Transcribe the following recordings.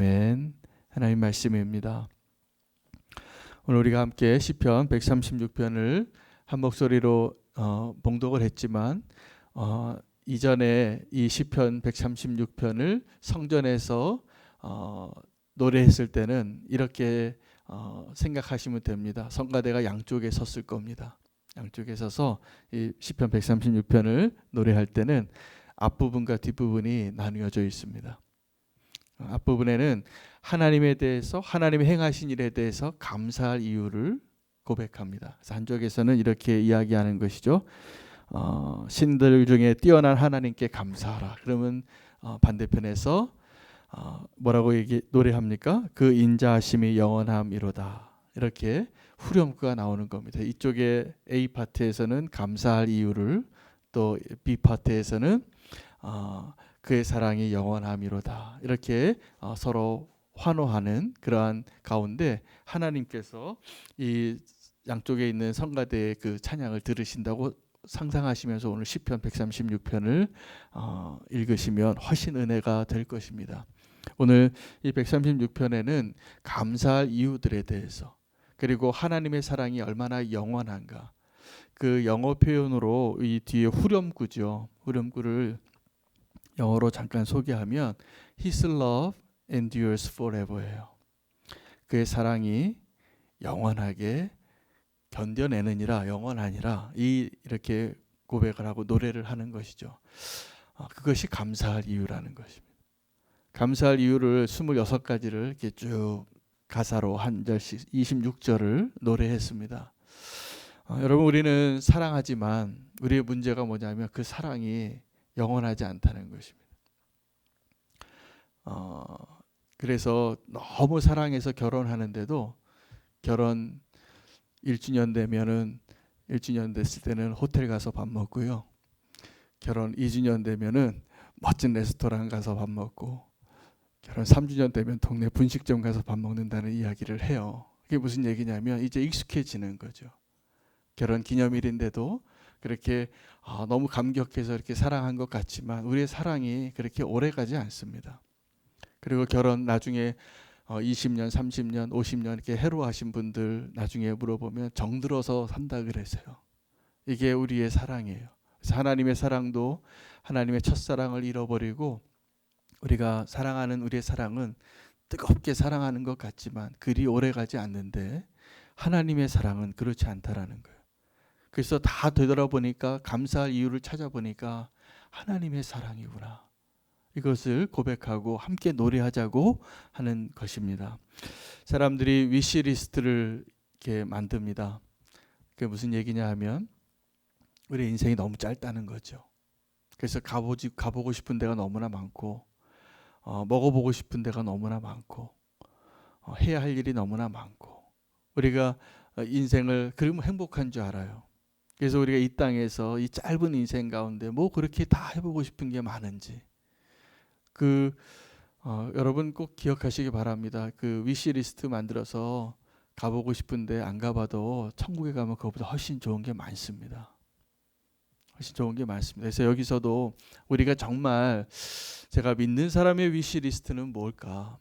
아멘. 하나님 말씀입니다. 오늘 우리가 함께 시편 136편을 한 목소리로 봉독을 했지만 이전에 이 시편 136편을 성전에서 노래했을 때는 이렇게 생각하시면 됩니다. 성가대가 양쪽에 섰을 겁니다. 양쪽에 서서 이 시편 136편을 노래할 때는 앞부분과 뒷부분이 나누어져 있습니다. 앞부분에는 하나님에 대해서, 하나님의 행하신 일에 대해서 감사할 이유를 고백합니다. 그래서 한쪽에서는 이렇게 이야기하는 것이죠. 신들 중에 뛰어난 하나님께 감사하라. 그러면 반대편에서 뭐라고 노래합니까? 그 인자하심이 영원함이로다. 이렇게 후렴구가 나오는 겁니다. 이쪽에 A 파트에서는 감사할 이유를, 또 B 파트에서는 그의 사랑이 영원함이로다. 이렇게 서로 환호하는 그러한 가운데 하나님께서 이 양쪽에 있는 성가대의 그 찬양을 들으신다고 상상하시면서 오늘 시편 136편을 읽으시면 훨씬 은혜가 될 것입니다. 오늘 이 136편에는 감사할 이유들에 대해서, 그리고 하나님의 사랑이 얼마나 영원한가, 그 영어 표현으로 이 뒤에 후렴구죠. 후렴구를 영어로 잠깐 소개하면 His love endures forever예요. 그의 사랑이 영원하게 견뎌내느니라, 영원하니라, 이렇게 고백을 하고 노래를 하는 것이죠. 그것이 감사할 이유라는 것입니다. 감사할 이유를 26가지를 이렇게 쭉 가사로 한 절씩 26절을 노래했습니다. 여러분, 우리는 사랑하지만 우리의 문제가 뭐냐면 그 사랑이 영원하지 않다는 것입니다. 그래서 너무 사랑해서 결혼하는데도 결혼 1주년 되면은 1주년 됐을 때는 호텔 가서 밥 먹고요. 결혼 2주년 되면은 멋진 레스토랑 가서 밥 먹고, 결혼 3주년 되면 동네 분식점 가서 밥 먹는다는 이야기를 해요. 그게 무슨 얘기냐면 이제 익숙해지는 거죠. 결혼 기념일인데도 그렇게 너무 감격해서 이렇게 사랑한 것 같지만 우리의 사랑이 그렇게 오래가지 않습니다. 그리고 결혼 나중에 20년, 30년, 50년 이렇게 해로하신 분들 나중에 물어보면 정들어서 산다 그러세요. 이게 우리의 사랑이에요. 그래서 하나님의 사랑도 하나님의 첫사랑을 잃어버리고 우리가 사랑하는 우리의 사랑은 뜨겁게 사랑하는 것 같지만 그리 오래가지 않는데 하나님의 사랑은 그렇지 않다라는 거예요. 그래서 다 되돌아보니까, 감사할 이유를 찾아보니까 하나님의 사랑이구나. 이것을 고백하고 함께 노래하자고 하는 것입니다. 사람들이 위시리스트를 이렇게 만듭니다. 그게 무슨 얘기냐 하면 우리 인생이 너무 짧다는 거죠. 그래서 가보고 싶은 데가 너무나 많고, 먹어보고 싶은 데가 너무나 많고, 해야 할 일이 너무나 많고, 우리가 인생을 그러면 행복한 줄 알아요. 그래서 우리가 이 땅에서 이 짧은 인생 가운데 뭐 그렇게 다 해보고 싶은 게 많은지, 여러분 꼭 기억하시기 바랍니다. 그 위시리스트 만들어서 가보고 싶은데 안 가봐도 천국에 가면 그것보다 훨씬 좋은 게 많습니다. 훨씬 좋은 게 많습니다. 그래서 여기서도 우리가 정말, 제가 믿는 사람의 위시리스트는 뭘까?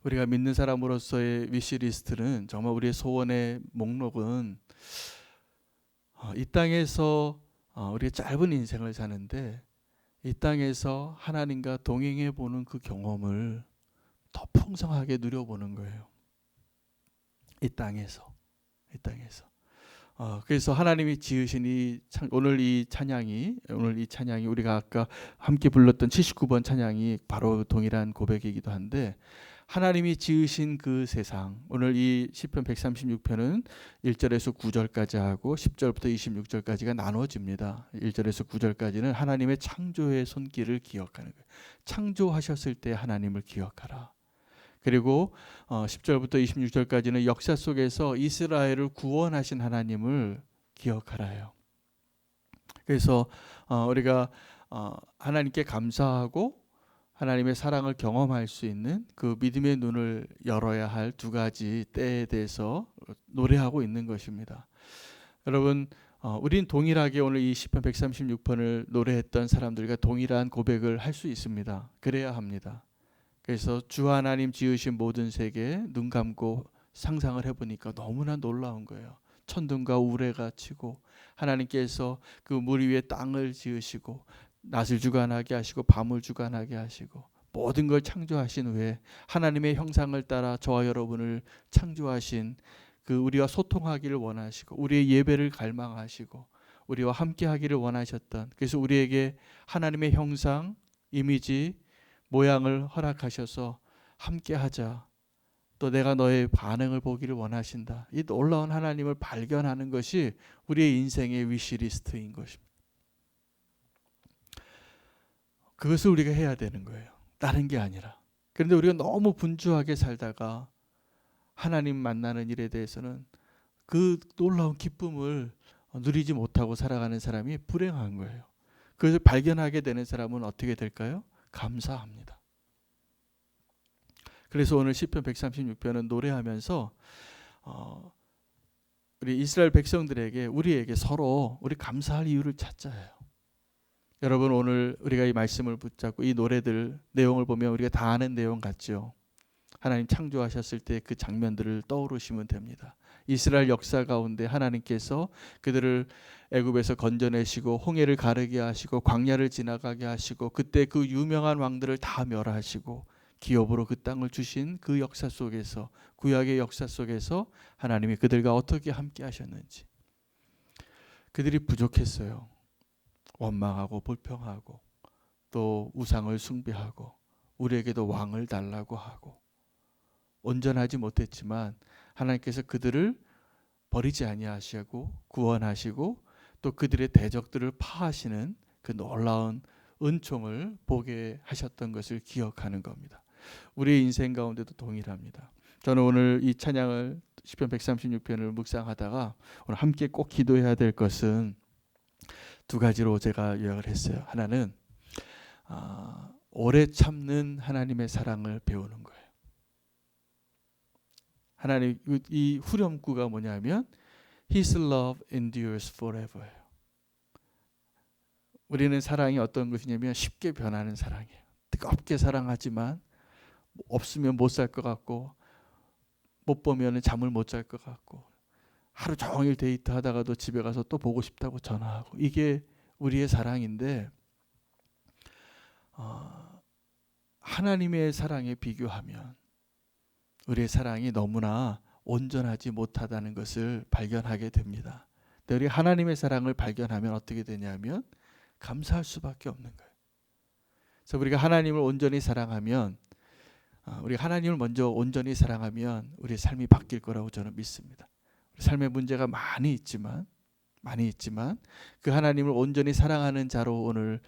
우리가 믿는 사람으로서의 위시리스트는, 정말 우리의 소원의 목록은 이 땅에서 우리가 짧은 인생을 사는데 이 땅에서 하나님과 동행해 보는 그 경험을 더 풍성하게 누려보는 거예요. 이 땅에서. 그래서 하나님이 지으신 오늘 이 찬양이 우리가 아까 함께 불렀던 79번 찬양이 바로 동일한 고백이기도 한데, 하나님이 지으신 그 세상, 오늘 이 시편 136편은 1절에서 9절까지 하고 10절부터 26절까지가 나눠집니다. 1절에서 9절까지는 하나님의 창조의 손길을 기억하는 거예요. 창조하셨을 때 하나님을 기억하라. 그리고 10절부터 26절까지는 역사 속에서 이스라엘을 구원하신 하나님을 기억하라요. 그래서 우리가 하나님께 감사하고 하나님의 사랑을 경험할 수 있는 그 믿음의 눈을 열어야 할 두 가지 때에 대해서 노래하고 있는 것입니다. 여러분, 우린 동일하게 오늘 이 시편 136편을 노래했던 사람들과 동일한 고백을 할 수 있습니다. 그래야 합니다. 그래서 주 하나님 지으신 모든 세계 눈 감고 상상을 해보니까 너무나 놀라운 거예요. 천둥과 우레가 치고 하나님께서 그 물 위에 땅을 지으시고 낮을 주관하게 하시고 밤을 주관하게 하시고 모든 걸 창조하신 후에 하나님의 형상을 따라 저와 여러분을 창조하신 그 우리와 소통하기를 원하시고 우리의 예배를 갈망하시고 우리와 함께 하기를 원하셨던, 그래서 우리에게 하나님의 형상, 이미지, 모양을 허락하셔서 함께 하자. 또 내가 너의 반응을 보기를 원하신다. 이 놀라운 하나님을 발견하는 것이 우리의 인생의 위시리스트인 것입니다. 그것을 우리가 해야 되는 거예요. 다른 게 아니라. 그런데 우리가 너무 분주하게 살다가 하나님 만나는 일에 대해서는 그 놀라운 기쁨을 누리지 못하고 살아가는 사람이 불행한 거예요. 그것을 발견하게 되는 사람은 어떻게 될까요? 감사합니다. 그래서 오늘 시편 136편은 노래하면서 우리 이스라엘 백성들에게, 우리에게 서로 우리 감사할 이유를 찾자예요. 여러분, 오늘 우리가 이 말씀을 붙잡고 이 노래들 내용을 보면 우리가 다 아는 내용 같죠. 하나님 창조하셨을 때 그 장면들을 떠오르시면 됩니다. 이스라엘 역사 가운데 하나님께서 그들을 애굽에서 건져내시고 홍해를 가르게 하시고 광야를 지나가게 하시고 그때 그 유명한 왕들을 다 멸하시고 기업으로 그 땅을 주신 그 역사 속에서, 구약의 역사 속에서 하나님이 그들과 어떻게 함께 하셨는지. 그들이 부족했어요. 원망하고 불평하고 또 우상을 숭배하고 우리에게도 왕을 달라고 하고 온전하지 못했지만 하나님께서 그들을 버리지 아니하시고 구원하시고 또 그들의 대적들을 파하시는 그 놀라운 은총을 보게 하셨던 것을 기억하는 겁니다. 우리의 인생 가운데도 동일합니다. 저는 오늘 이 찬양을 시편 136편을 묵상하다가 오늘 함께 꼭 기도해야 될 것은 두 가지로 제가 요약을 했어요. 하나는 오래 참는 하나님의 사랑을 배우는 거예요. 하나님, 이 후렴구가 뭐냐면 His love endures forever. 우리는 사랑이 어떤 것이냐면 쉽게 변하는 사랑이에요. 뜨겁게 사랑하지만 없으면 못 살 것 같고 못 보면 잠을 못 잘 것 같고 하루 종일 데이트하다가도 집에 가서 또 보고 싶다고 전화하고, 이게 우리의 사랑인데 하나님의 사랑에 비교하면 우리의 사랑이 너무나 온전하지 못하다는 것을 발견하게 됩니다. 근데 우리 하나님의 사랑을 발견하면 어떻게 되냐면 감사할 수밖에 없는 거예요. 그래서 우리가 하나님을 온전히 사랑하면, 우리가 하나님을 먼저 온전히 사랑하면 우리의 삶이 바뀔 거라고 저는 믿습니다. 우리 삶의 문제가 많이 있지만 그 하나님을 온전히 사랑하는 자로 오늘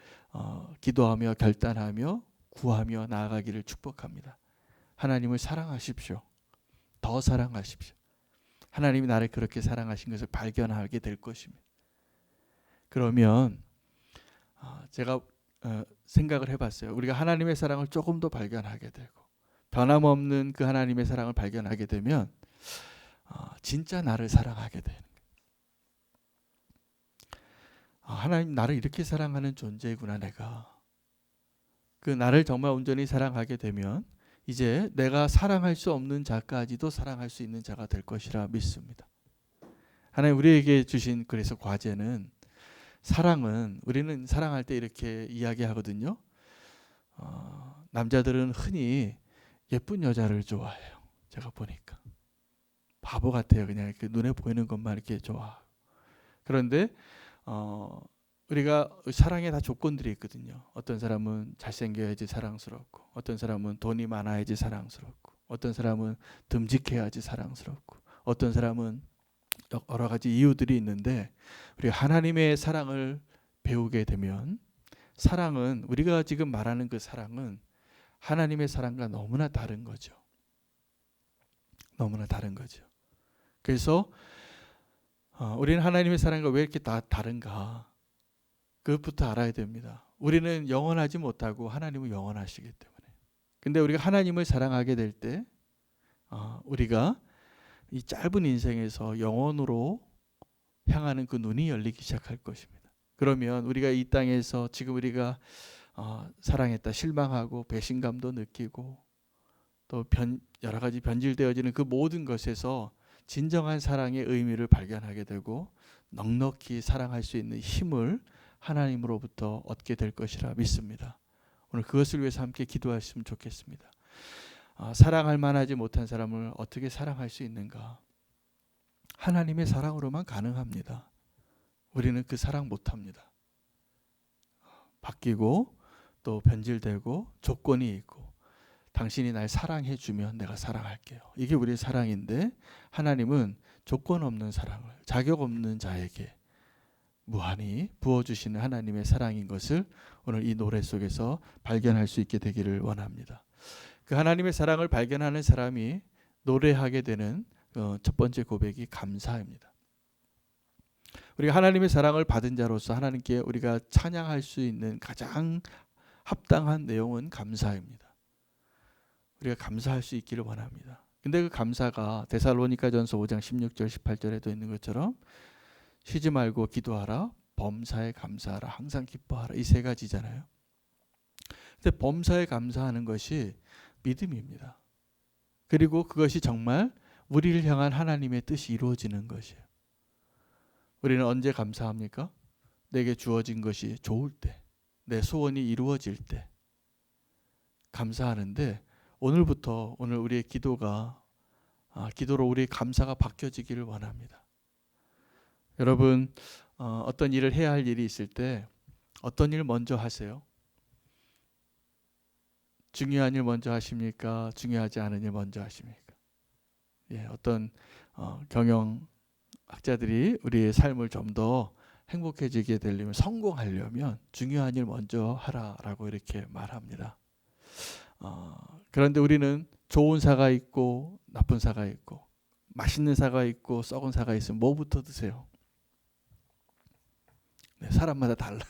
기도하며 결단하며 구하며 나아가기를 축복합니다. 하나님을 사랑하십시오. 더 사랑하십시오. 하나님이 나를 그렇게 사랑하신 것을 발견하게 될 것입니다. 그러면 제가 생각을 해봤어요. 우리가 하나님의 사랑을 조금 더 발견하게 되고 변함없는 그 하나님의 사랑을 발견하게 되면 진짜 나를 사랑하게 되는 거예요. 하나님 나를 이렇게 사랑하는 존재구나. 내가 그 나를 정말 온전히 사랑하게 되면 이제 내가 사랑할 수 없는 자까지도 사랑할 수 있는 자가 될 것이라 믿습니다. 하나님 우리에게 주신 그래서 과제는, 사랑은, 우리는 사랑할 때 이렇게 이야기하거든요. 남자들은 흔히 예쁜 여자를 좋아해요. 제가 보니까 바보 같아요. 그냥 이렇게 눈에 보이는 것만 이렇게 좋아하고. 그런데 우리가 사랑에 다 조건들이 있거든요. 어떤 사람은 잘생겨야지 사랑스럽고, 어떤 사람은 돈이 많아야지 사랑스럽고, 어떤 사람은 듬직해야지 사랑스럽고, 어떤 사람은 여러 가지 이유들이 있는데, 우리가 하나님의 사랑을 배우게 되면 사랑은, 우리가 지금 말하는 그 사랑은 하나님의 사랑과 너무나 다른 거죠. 너무나 다른 거죠. 그래서 우리는 하나님의 사랑과 왜 이렇게 다른가, 그것부터 알아야 됩니다. 우리는 영원하지 못하고 하나님은 영원하시기 때문에. 근데 우리가 하나님을 사랑하게 될 때 우리가 이 짧은 인생에서 영원으로 향하는 그 눈이 열리기 시작할 것입니다. 그러면 우리가 이 땅에서 지금 우리가 사랑했다 실망하고 배신감도 느끼고 또 여러 가지 변질되어지는 그 모든 것에서 진정한 사랑의 의미를 발견하게 되고 넉넉히 사랑할 수 있는 힘을 하나님으로부터 얻게 될 것이라 믿습니다. 오늘 그것을 위해서 함께 기도하시면 좋겠습니다. 사랑할 만하지 못한 사람을 어떻게 사랑할 수 있는가? 하나님의 사랑으로만 가능합니다. 우리는 그 사랑 못합니다. 바뀌고 또 변질되고 조건이 있고 당신이 날 사랑해 주면 내가 사랑할게요. 이게 우리의 사랑인데 하나님은 조건 없는 사랑을 자격 없는 자에게 무한히 부어주시는 하나님의 사랑인 것을 오늘 이 노래 속에서 발견할 수 있게 되기를 원합니다. 그 하나님의 사랑을 발견하는 사람이 노래하게 되는 첫 번째 고백이 감사입니다. 우리가 하나님의 사랑을 받은 자로서 하나님께 우리가 찬양할 수 있는 가장 합당한 내용은 감사입니다. 우리가 감사할 수 있기를 원합니다. 근데 그 감사가 데살로니가전서 5장 16절 18절에도 있는 것처럼 쉬지 말고 기도하라, 범사에 감사하라, 항상 기뻐하라, 이 세 가지잖아요. 근데 범사에 감사하는 것이 믿음입니다. 그리고 그것이 정말 우리를 향한 하나님의 뜻이 이루어지는 것이에요. 우리는 언제 감사합니까? 내게 주어진 것이 좋을 때, 내 소원이 이루어질 때 감사하는데 오늘부터 오늘 우리의 기도로 우리의 감사가 바뀌어지기를 원합니다. 여러분 어떤 일을 해야 할 일이 있을 때 어떤 일 먼저 하세요? 중요한 일 먼저 하십니까? 중요하지 않은 일 먼저 하십니까? 어떤 경영학자들이 우리의 삶을 좀 더 행복해지게 되려면 성공하려면 중요한 일 먼저 하라라고 이렇게 말합니다. 그런데 우리는 좋은 사가 있고 나쁜 사가 있고 맛있는 사가 있고 썩은 사가 있으면 뭐부터 드세요? 네, 사람마다 달라요.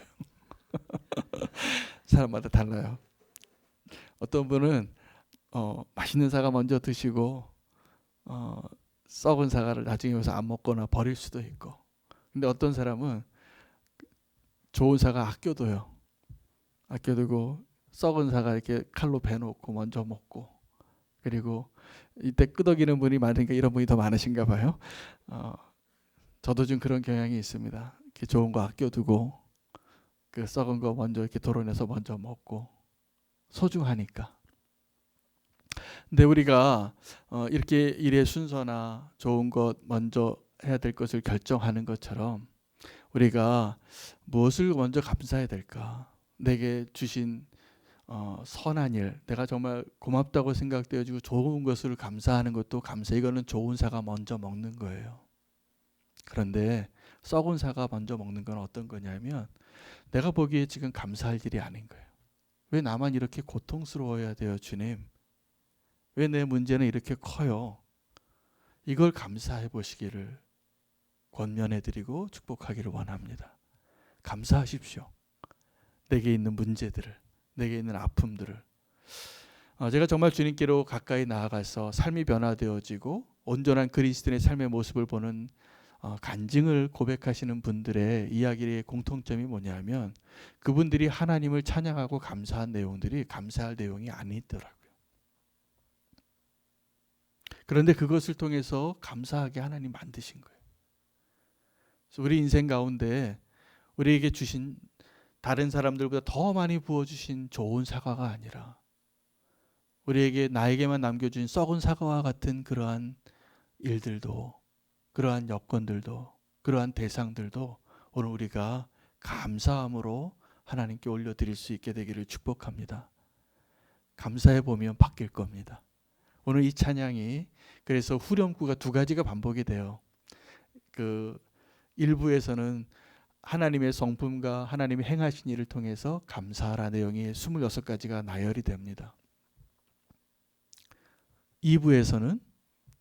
사람마다 달라요. 어떤 분은 맛있는 사과 먼저 드시고 썩은 사과를 나중에 와서 안 먹거나 버릴 수도 있고, 근데 어떤 사람은 좋은 사과 아껴둬요. 아껴두고 썩은 사과 이렇게 칼로 베놓고 먼저 먹고, 그리고 이때 끄덕이는 분이 많으니까 이런 분이 더 많으신가 봐요. 저도 좀 그런 경향이 있습니다. 이렇게 좋은 거 아껴두고 그 썩은 거 먼저 이렇게 도려내서 먼저 먹고, 소중하니까. 근데 우리가 이렇게 일의 순서나 좋은 것 먼저 해야 될 것을 결정하는 것처럼 우리가 무엇을 먼저 감사해야 될까? 내게 주신 선한 일, 내가 정말 고맙다고 생각되어지고 좋은 것을 감사하는 것도 감사. 이거는 좋은 사과 먼저 먹는 거예요. 그런데 썩은 사과 먼저 먹는 건 어떤 거냐면 내가 보기에 지금 감사할 일이 아닌 거예요. 왜 나만 이렇게 고통스러워야 돼요, 주님? 왜 내 문제는 이렇게 커요? 이걸 감사해 보시기를 권면해드리고 축복하기를 원합니다. 감사하십시오. 내게 있는 문제들을, 내게 있는 아픔들을. 제가 정말 주님께로 가까이 나아가서 삶이 변화되어지고 온전한 그리스도인의 삶의 모습을 보는 간증을 고백하시는 분들의 이야기의 공통점이 뭐냐면 그분들이 하나님을 찬양하고 감사한 내용들이 감사할 내용이 아니더라고요. 그런데 그것을 통해서 감사하게 하나님 만드신 거예요. 그래서 우리 인생 가운데 우리에게 주신 다른 사람들보다 더 많이 부어주신 좋은 사과가 아니라 나에게만 남겨준 썩은 사과와 같은 그러한 일들도, 그러한 여건들도, 그러한 대상들도 오늘 우리가 감사함으로 하나님께 올려드릴 수 있게 되기를 축복합니다. 감사해 보면 바뀔 겁니다. 오늘 이 찬양이 그래서 후렴구가 두 가지가 반복이 돼요. 그 일부에서는 하나님의 성품과 하나님이 행하신 일을 통해서 감사하라 내용이 26가지가 나열이 됩니다. 2부에서는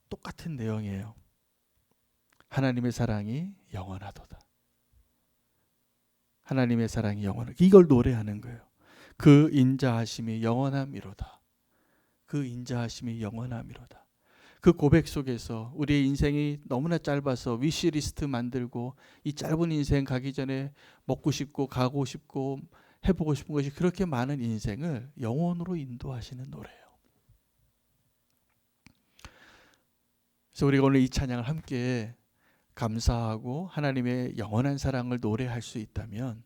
똑같은 내용이에요. 하나님의 사랑이 영원하도다. 하나님의 사랑이 영원하다. 이걸 노래하는 거예요. 그 인자하심이 영원함이로다. 그 인자하심이 영원함이로다. 그 고백 속에서 우리의 인생이 너무나 짧아서 위시리스트 만들고 이 짧은 인생 가기 전에 먹고 싶고 가고 싶고 해보고 싶은 것이 그렇게 많은 인생을 영원으로 인도하시는 노래예요. 그래서 우리가 오늘 이 찬양을 함께 감사하고 하나님의 영원한 사랑을 노래할 수 있다면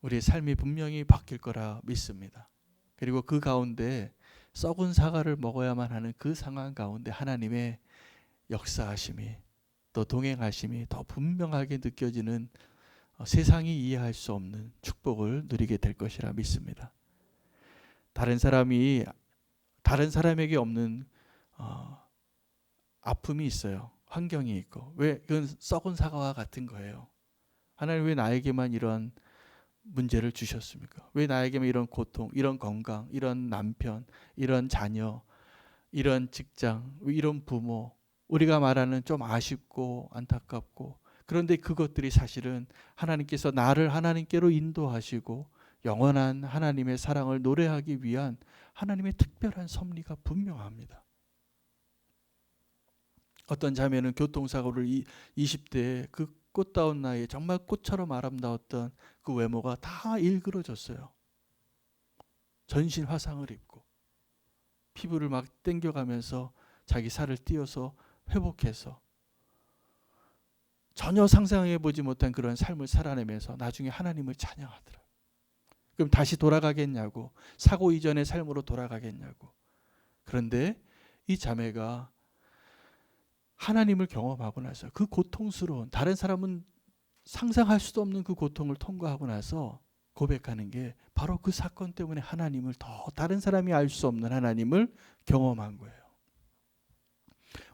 우리의 삶이 분명히 바뀔 거라 믿습니다. 그리고 그 가운데 썩은 사과를 먹어야만 하는 그 상황 가운데 하나님의 역사하심이 또 동행하심이 더 분명하게 느껴지는 세상이 이해할 수 없는 축복을 누리게 될 것이라 믿습니다. 다른 사람에게 없는 아픔이 있어요. 환경이 있고. 왜 그건 썩은 사과와 같은 거예요. 하나님 왜 나에게만 이런 문제를 주셨습니까? 왜 나에게만 이런 고통, 이런 건강, 이런 남편, 이런 자녀, 이런 직장, 이런 부모, 우리가 말하는 좀 아쉽고 안타깝고, 그런데 그것들이 사실은 하나님께서 나를 하나님께로 인도하시고 영원한 하나님의 사랑을 노래하기 위한 하나님의 특별한 섭리가 분명합니다. 어떤 자매는 교통사고를 20대에 그 꽃다운 나이에 정말 꽃처럼 아름다웠던 그 외모가 다 일그러졌어요. 전신 화상을 입고 피부를 막 땡겨가면서 자기 살을 띄어서 회복해서 전혀 상상해보지 못한 그런 삶을 살아내면서 나중에 하나님을 찬양하더라고요. 그럼 다시 돌아가겠냐고, 사고 이전의 삶으로 돌아가겠냐고. 그런데 이 자매가 하나님을 경험하고 나서 그 고통스러운, 다른 사람은 상상할 수도 없는 그 고통을 통과하고 나서 고백하는 게 바로 그 사건 때문에 하나님을 더 다른 사람이 알 수 없는 하나님을 경험한 거예요.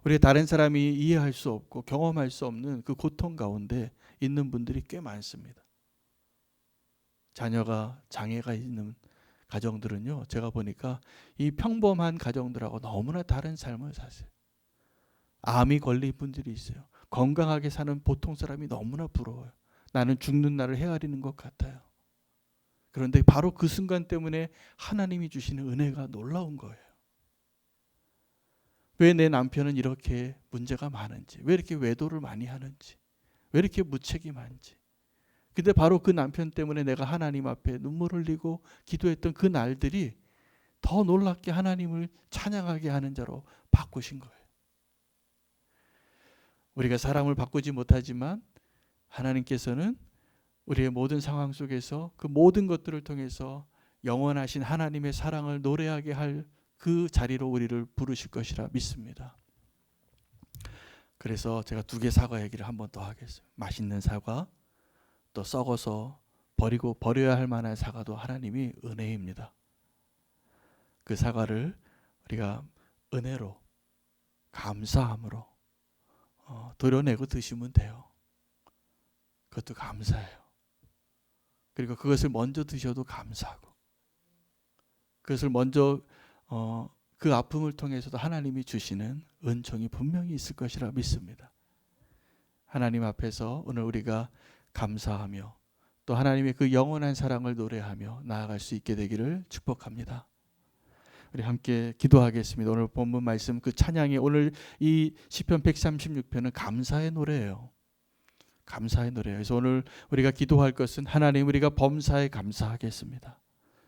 우리가 다른 사람이 이해할 수 없고 경험할 수 없는 그 고통 가운데 있는 분들이 꽤 많습니다. 자녀가 장애가 있는 가정들은요, 제가 보니까 이 평범한 가정들하고 너무나 다른 삶을 사세요. 암이 걸린 분들이 있어요. 건강하게 사는 보통 사람이 너무나 부러워요. 나는 죽는 날을 헤아리는 것 같아요. 그런데 바로 그 순간 때문에 하나님이 주시는 은혜가 놀라운 거예요. 왜 내 남편은 이렇게 문제가 많은지, 왜 이렇게 외도를 많이 하는지, 왜 이렇게 무책임한지. 근데 바로 그 남편 때문에 내가 하나님 앞에 눈물 흘리고 기도했던 그 날들이 더 놀랍게 하나님을 찬양하게 하는 자로 바꾸신 거예요. 우리가 사람을 바꾸지 못하지만 하나님께서는 우리의 모든 상황 속에서 그 모든 것들을 통해서 영원하신 하나님의 사랑을 노래하게 할 그 자리로 우리를 부르실 것이라 믿습니다. 그래서 제가 2개 사과 얘기를 한 번 더 하겠습니다. 맛있는 사과, 또 썩어서 버려야 할 만한 사과도 하나님이 은혜입니다. 그 사과를 우리가 은혜로, 감사함으로 도려내고 드시면 돼요. 그것도 감사해요. 그리고 그것을 먼저 드셔도 감사하고, 그것을 먼저 그 아픔을 통해서도 하나님이 주시는 은총이 분명히 있을 것이라 믿습니다. 하나님 앞에서 오늘 우리가 감사하며 또 하나님의 그 영원한 사랑을 노래하며 나아갈 수 있게 되기를 축복합니다. 우리 함께 기도하겠습니다. 오늘 본문 말씀 그 찬양이, 오늘 이 시편 136편은 감사의 노래예요. 감사의 노래예요. 그래서 오늘 우리가 기도할 것은 하나님, 우리가 범사에 감사하겠습니다.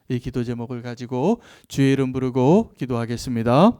이 기도 제목을 가지고 주의 이름 부르고 기도하겠습니다.